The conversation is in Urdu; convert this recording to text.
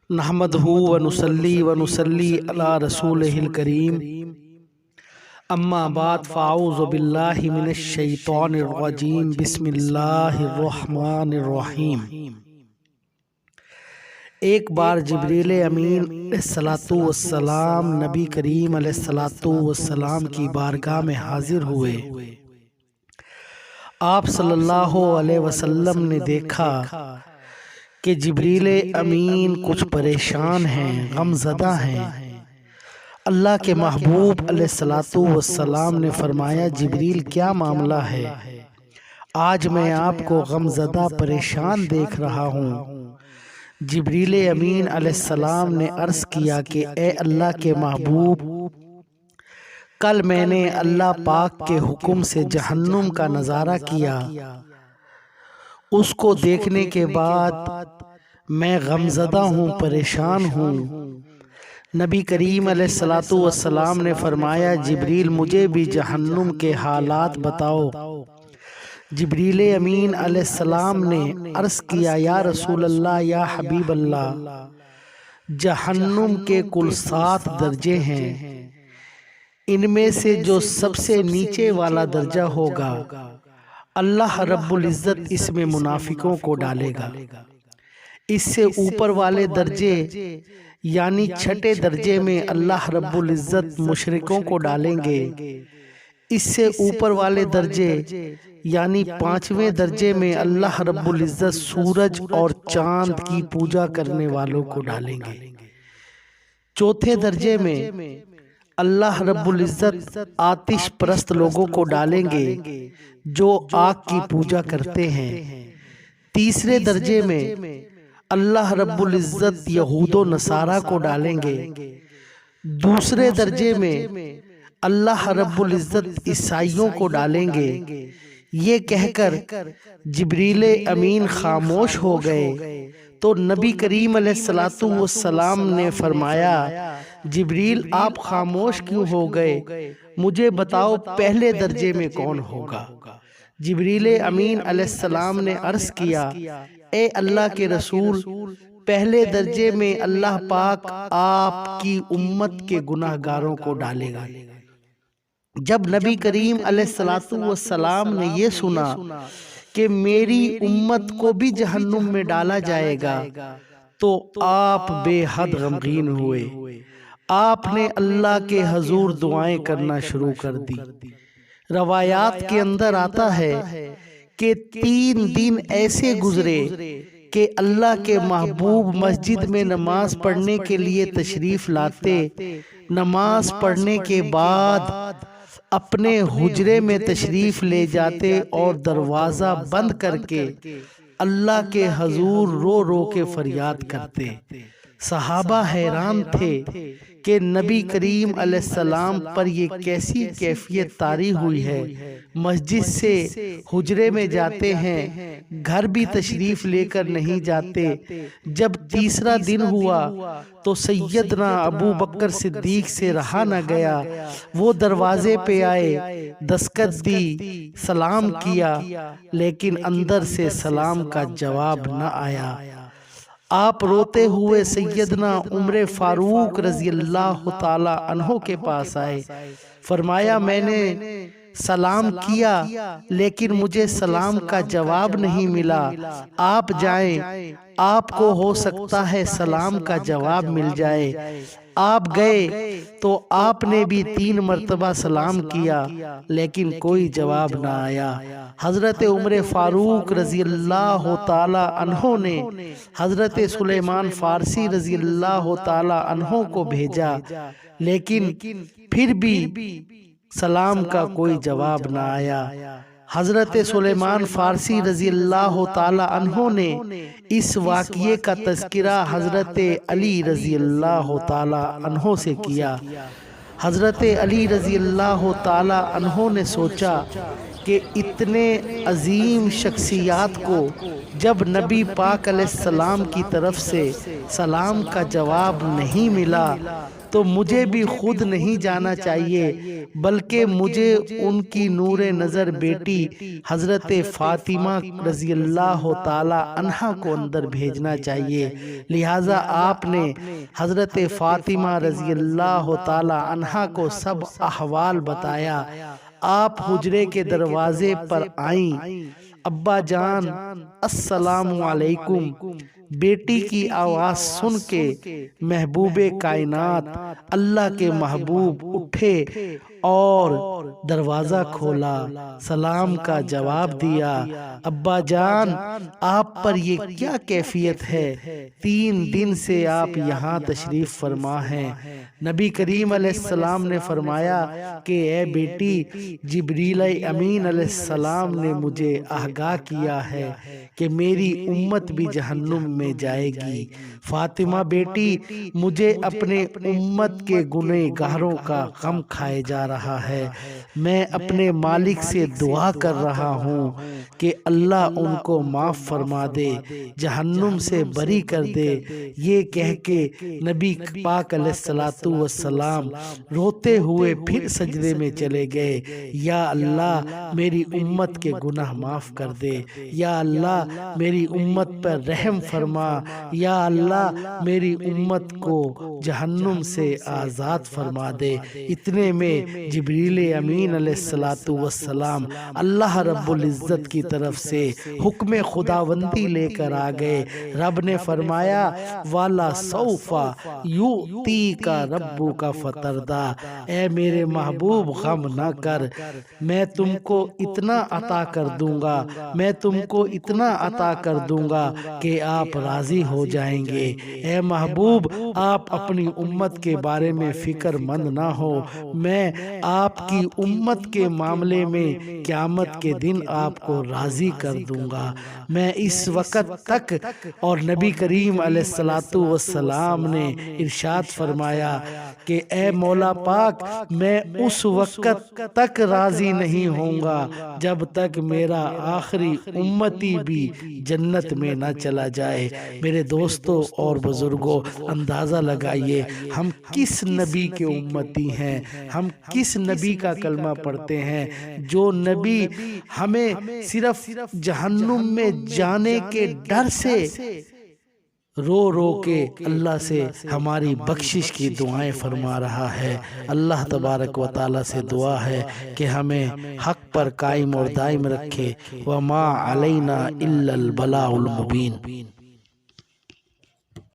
نحمدہ ونصلی علی رسولہ الکریم اما بعد فاعوذ باللہ من الشیطان الرجیم بسم اللہ الرحمن الرحیم۔ ایک بار جبریل امین علیہ السلام نبی کریم علیہ السلام کی بارگاہ میں حاضر ہوئے۔ آپ صلی اللہ علیہ وسلم نے دیکھا کہ جبریل امین کچھ پریشان ہیں، غم زدہ ہیں۔ اللہ کے محبوب علیہ السلام نے فرمایا، جبریل کیا معاملہ ہے؟ آج میں آپ کو غم زدہ پریشان دیکھ رہا ہوں۔ جبریل امین علیہ السلام نے عرض کیا کہ اے اللہ کے محبوب، کل میں نے اللہ پاک کے حکم سے جہنم کا نظارہ کیا۔ اس کو دیکھنے کے بعد میں غمزدہ ہوں، پریشان ہوں۔ نبی کریم علیہ السلام نے فرمایا، جبریل مجھے بھی جہنم کے حالات بتاؤ۔ جبریل امین علیہ السلام نے عرض کیا، یا رسول اللہ، یا حبیب اللہ، جہنم کے کل 7 درجے ہیں۔ ان میں سے جو سب سے نیچے والا درجہ ہوگا، اللہ رب العزت اس میں منافقوں کو ڈالے گا۔ اس سے اوپر والے درجے یعنی 6 درجے میں اللہ رب العزت مشرکوں کو ڈالیں گے۔ اس سے اوپر والے درجے یعنی 5ویں درجے میں اللہ رب العزت سورج اور چاند کی پوجا کرنے والوں کو ڈالیں گے۔ 4تھے درجے میں اللہ رب العزت آتش پرست لوگوں کو ڈالیں گے جو آگ کی پوجا کرتے ہیں۔ 3رے درجے میں اللہ رب العزت یہود و نصارہ کو ڈالیں گے۔ 2 درجے میں اللہ رب العزت عیسائیوں کو ڈالیں گے۔ یہ کہہ کر جبریل امین خاموش ہو گئے تو نبی کریم علیہ السلام نے فرمایا، جبریل آپ خاموش کیوں ہو گئے؟ مجھے بتاؤ پہلے درجے میں کون ہوگا؟ جبریل امین علیہ السلام نے عرض کیا، اے اللہ کے رسول، پہلے درجے میں اللہ پاک آپ کی امت کے گناہ گاروں کو ڈالے گا۔ جب نبی کریم علیہ السلام نے یہ سنا کہ میری امت کو بھی جہنم میں ڈالا جائے گا تو آپ بے حد غمگین ہوئے۔ آپ نے اللہ کے حضور دعائیں کرنا شروع کر دی۔ روایات کے اندر آتا ہے کہ 3 دن ایسے گزرے کہ اللہ کے محبوب مسجد میں نماز پڑھنے کے لیے تشریف لاتے، نماز پڑھنے کے بعد اپنے حجرے میں تشریف لے جاتے اور دروازہ بند کر کے اللہ کے حضور رو رو کے فریاد کرتے۔ صحابہ حیران تھے کہ نبی کریم علیہ السلام پر یہ کیسی کیفیت طاری ہوئی ہے۔ مسجد سے حجرے میں جاتے ہیں، گھر بھی تشریف لے کر نہیں جاتے۔ جب 3را دن ہوا تو سیدنا ابو بکر صدیق سے رہا نہ گیا۔ وہ دروازے پہ آئے، دستک دی، سلام کیا، لیکن اندر سے سلام کا جواب نہ آیا۔ آپ روتے ہوئے سیدنا عمر فاروق رضی اللہ تعالی عنہ کے پاس آئے۔ فرمایا، میں نے سلام کیا لیکن مجھے سلام کا جواب نہیں ملا۔ آپ جائیں، آپ کو ہو سکتا ہے سلام کا جواب مل جائے۔ آپ گئے تو آپ نے بھی 3 مرتبہ سلام کیا لیکن کوئی جواب نہ آیا۔ حضرت عمر فاروق رضی اللہ تعالی عنہ نے حضرت سلیمان فارسی رضی اللہ تعالی عنہ کو بھیجا، لیکن پھر بھی سلام کا کوئی جواب نہ آیا۔ حضرت سلیمان فارسی رضی اللہ تعالی عنہ نے اس واقعے کا تذکرہ حضرت علی رضی اللہ تعالی عنہ سے کیا۔ حضرت علی رضی اللہ تعالی عنہ نے سوچا کہ اتنے عظیم شخصیات کو جب نبی پاک علیہ السلام کی طرف سے سلام کا جواب نہیں ملا تو مجھے بھی خود نہیں جانا چاہیے بلکہ مجھے ان کی نور نظر بیٹی حضرت فاطمہ رضی اللہ تعالی عنہا کو اندر بھیجنا چاہیے۔ لہٰذا آپ نے حضرت فاطمہ رضی اللہ تعالی عنہا کو سب احوال بتایا۔ آپ حجرے کے دروازے پر آئیں، ابا جان السلام علیکم۔ بیٹی کی آواز سن کے محبوب کائنات اللہ کے محبوب اٹھے اور دروازہ کھولا، سلام کا جواب دیا۔ ابا جان آپ پر یہ کیا کیفیت ہے؟ 3 دن سے آپ یہاں تشریف فرما ہیں۔ نبی کریم علیہ السلام نے فرمایا کہ اے بیٹی، جبریل امین علیہ السلام نے مجھے آگاہ کیا ہے کہ میری امت بھی جہنم میں جائے گی۔ فاطمہ بیٹی، مجھے اپنے امت کے گنہ گاروں کا غم کھائے جا رہا ہے۔ میں اپنے مالک سے دعا کر رہا ہوں کہ اللہ ان کو معاف فرما دے، جہنم سے بری کر دے۔ یہ کہہ کے نبی پاک علیہ السلام روتے ہوئے پھر سجدے میں چلے گئے۔ یا اللہ میری امت کے گناہ معاف کر دے، یا اللہ میری امت پر رحم فرما، یا اللہ میری امت کو جہنم سے آزاد فرما دے۔ اتنے میں جبریل امین علیہ السلام اللہ رب العزت کی طرف سے حکم خداوندی لے کر آ گئے۔ رب نے فرمایا والا سوفا یؤتیک ربک فترضی، اے میرے محبوب غم نہ کر، میں تم کو اتنا عطا کر دوں گا، میں تم کو اتنا عطا کر دوں گا کہ آپ راضی ہو جائیں گے۔ اے محبوب آپ اپنی امت کے بارے میں فکر مند نہ ہو، میں آپ کی امت کے معاملے میں قیامت کے دن آپ کو راضی کر دوں گا۔ میں اس وقت تک، اور نبی کریم علیہ السلام نے ارشاد فرمایا کہ اے مولا پاک، میں اس وقت تک راضی نہیں ہوں گا جب تک میرا آخری امتی بھی جنت میں نہ چلا جائے۔ میرے دوستوں اور بزرگوں، اندازہ لگائیے ہم کس نبی کے امتی ہیں، ہم کس نبی کا کلمہ پڑھتے ہیں، جو نبی ہمیں صرف جہنم میں جانے کے ڈر سے رو رو کے اللہ سے ہماری بخشش کی دعائیں فرما رہا ہے۔ اللہ تبارک و تعالی سے دعا ہے کہ ہمیں حق پر قائم اور دائم رکھے۔ وما علینا الا البلاغ المبین۔